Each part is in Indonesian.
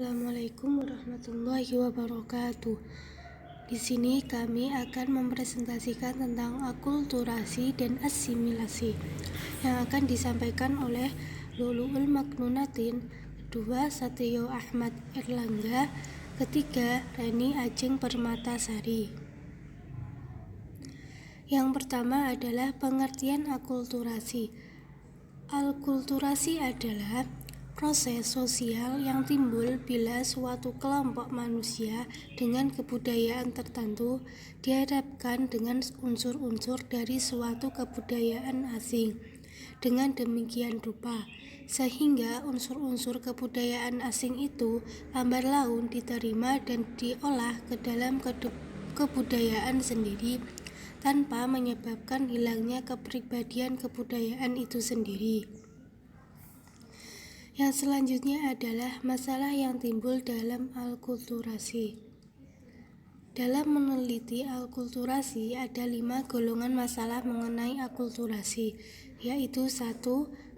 Assalamualaikum warahmatullahi wabarakatuh. Di sini kami akan mempresentasikan tentang akulturasi dan asimilasi yang akan disampaikan oleh Luluul Maknunatin, kedua Satrio Ahmad Erlangga, ketiga Reni Ajeng Permatasari. Yang pertama adalah pengertian akulturasi. Akulturasi adalah proses sosial yang timbul bila suatu kelompok manusia dengan kebudayaan tertentu dihadapkan dengan unsur-unsur dari suatu kebudayaan asing dengan demikian rupa, sehingga unsur-unsur kebudayaan asing itu lambat laun diterima dan diolah ke dalam kebudayaan sendiri tanpa menyebabkan hilangnya kepribadian kebudayaan itu sendiri. Yang selanjutnya adalah masalah yang timbul dalam akulturasi. Dalam meneliti akulturasi ada 5 golongan masalah mengenai akulturasi, yaitu 1.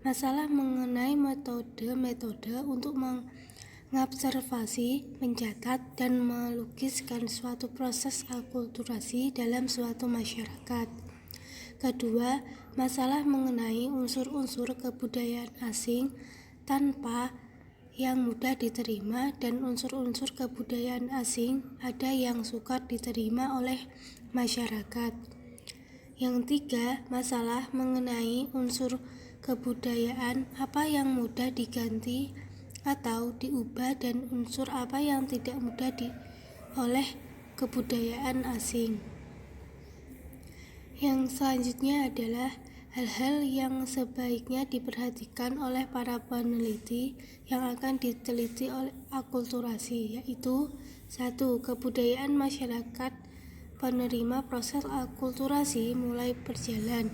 Masalah mengenai metode-metode untuk mengobservasi, mencatat, dan melukiskan suatu proses akulturasi dalam suatu masyarakat. Kedua, masalah mengenai unsur-unsur kebudayaan asing tanpa yang mudah diterima dan unsur-unsur kebudayaan asing ada yang sukar diterima oleh masyarakat. Yang tiga, masalah mengenai unsur kebudayaan apa yang mudah diganti atau diubah dan unsur apa yang tidak mudah oleh kebudayaan asing. Yang selanjutnya adalah hal-hal yang sebaiknya diperhatikan oleh para peneliti yang akan diteliti oleh akulturasi, yaitu 1. Kebudayaan masyarakat penerima proses akulturasi mulai berjalan.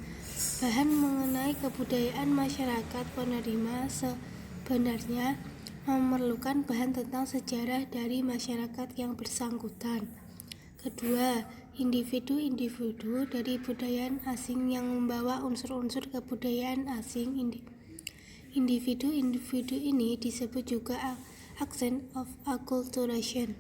Bahan mengenai kebudayaan masyarakat penerima sebenarnya memerlukan bahan tentang sejarah dari masyarakat yang bersangkutan. Kedua, individu-individu dari budaya asing yang membawa unsur-unsur kebudayaan asing. Individu-individu ini disebut juga agent of acculturation.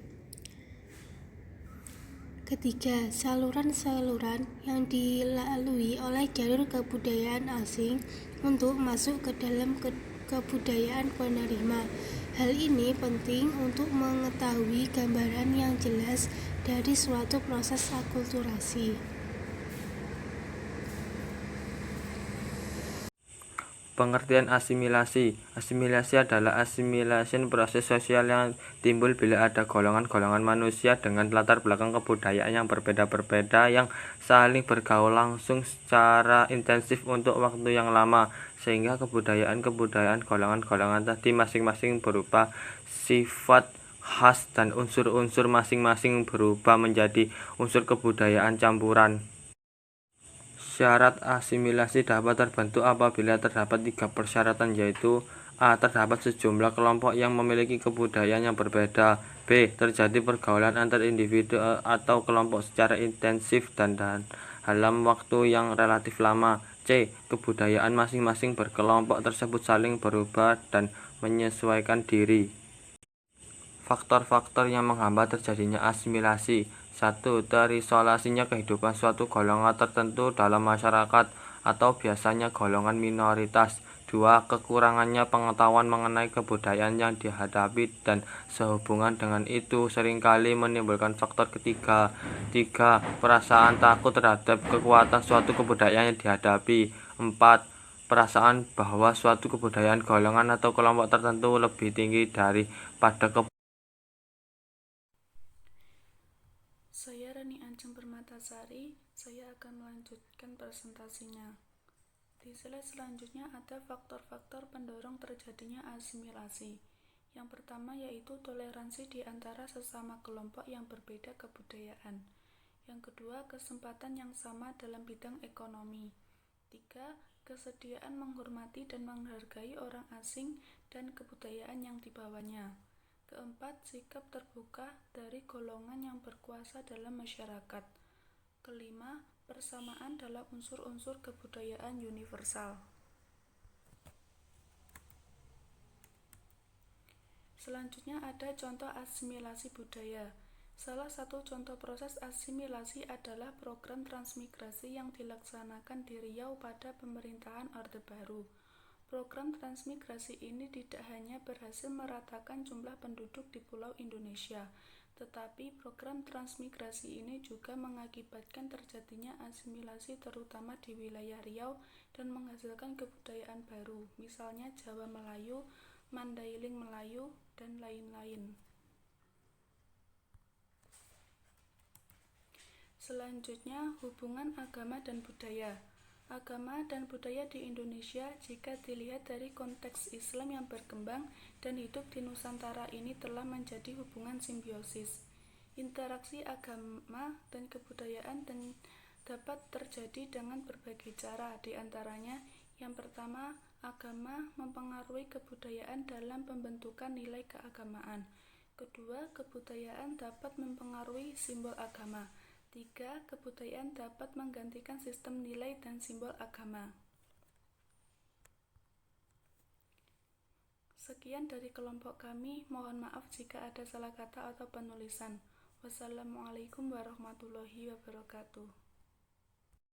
Ketiga, saluran-saluran yang dilalui oleh jalur kebudayaan asing untuk masuk ke dalam kebudayaan penerima. Hal ini penting untuk mengetahui gambaran yang jelas dari suatu proses akulturasi. Pengertian asimilasi. Asimilasi adalah assimilation proses sosial yang timbul bila ada golongan-golongan manusia dengan latar belakang kebudayaan yang berbeda-berbeda yang saling bergaul langsung secara intensif untuk waktu yang lama, sehingga kebudayaan golongan-golongan tadi masing-masing berupa sifat khas dan unsur-unsur masing-masing berubah menjadi unsur kebudayaan campuran. Syarat asimilasi dapat terbentuk apabila terdapat 3 persyaratan, yaitu A. Terdapat sejumlah kelompok yang memiliki kebudayaan yang berbeda. B. Terjadi pergaulan antar individu atau kelompok secara intensif dan dalam waktu yang relatif lama. C. Kebudayaan masing-masing berkelompok tersebut saling berubah dan menyesuaikan diri. Faktor-faktor yang menghambat terjadinya asimilasi. 1. Terisolasinya kehidupan suatu golongan tertentu dalam masyarakat atau biasanya golongan minoritas. 2. Kekurangannya pengetahuan mengenai kebudayaan yang dihadapi dan sehubungan dengan itu seringkali menimbulkan faktor ketiga. 3. Perasaan takut terhadap kekuatan suatu kebudayaan yang dihadapi. 4. Perasaan bahwa suatu kebudayaan golongan atau kelompok tertentu lebih tinggi daripada Saya Reni Ajeng Permatasari, saya akan melanjutkan presentasinya. Di slide selanjutnya ada faktor-faktor pendorong terjadinya asimilasi. Yang pertama yaitu toleransi di antara sesama kelompok yang berbeda kebudayaan. Yang kedua, kesempatan yang sama dalam bidang ekonomi. 3. Kesediaan menghormati dan menghargai orang asing dan kebudayaan yang dibawanya. Keempat, sikap terbuka dari golongan yang berkuasa dalam masyarakat. Kelima, persamaan dalam unsur-unsur kebudayaan universal. Selanjutnya ada contoh asimilasi budaya. Salah satu contoh proses asimilasi adalah program transmigrasi yang dilaksanakan di Riau pada pemerintahan Orde Baru. Program transmigrasi ini tidak hanya berhasil meratakan jumlah penduduk di pulau Indonesia, tetapi program transmigrasi ini juga mengakibatkan terjadinya asimilasi terutama di wilayah Riau dan menghasilkan kebudayaan baru, misalnya Jawa Melayu, Mandailing Melayu, dan lain-lain. Selanjutnya, hubungan agama dan budaya. Agama dan budaya di Indonesia jika dilihat dari konteks Islam yang berkembang dan hidup di Nusantara ini telah menjadi hubungan simbiosis. Interaksi agama dan kebudayaan dapat terjadi dengan berbagai cara, di antaranya yang pertama, agama mempengaruhi kebudayaan dalam pembentukan nilai keagamaan. Kedua, kebudayaan dapat mempengaruhi simbol agama. Tiga, kebudayaan dapat menggantikan sistem nilai dan simbol agama. Sekian dari kelompok kami, mohon maaf jika ada salah kata atau penulisan. Wassalamualaikum warahmatullahi wabarakatuh.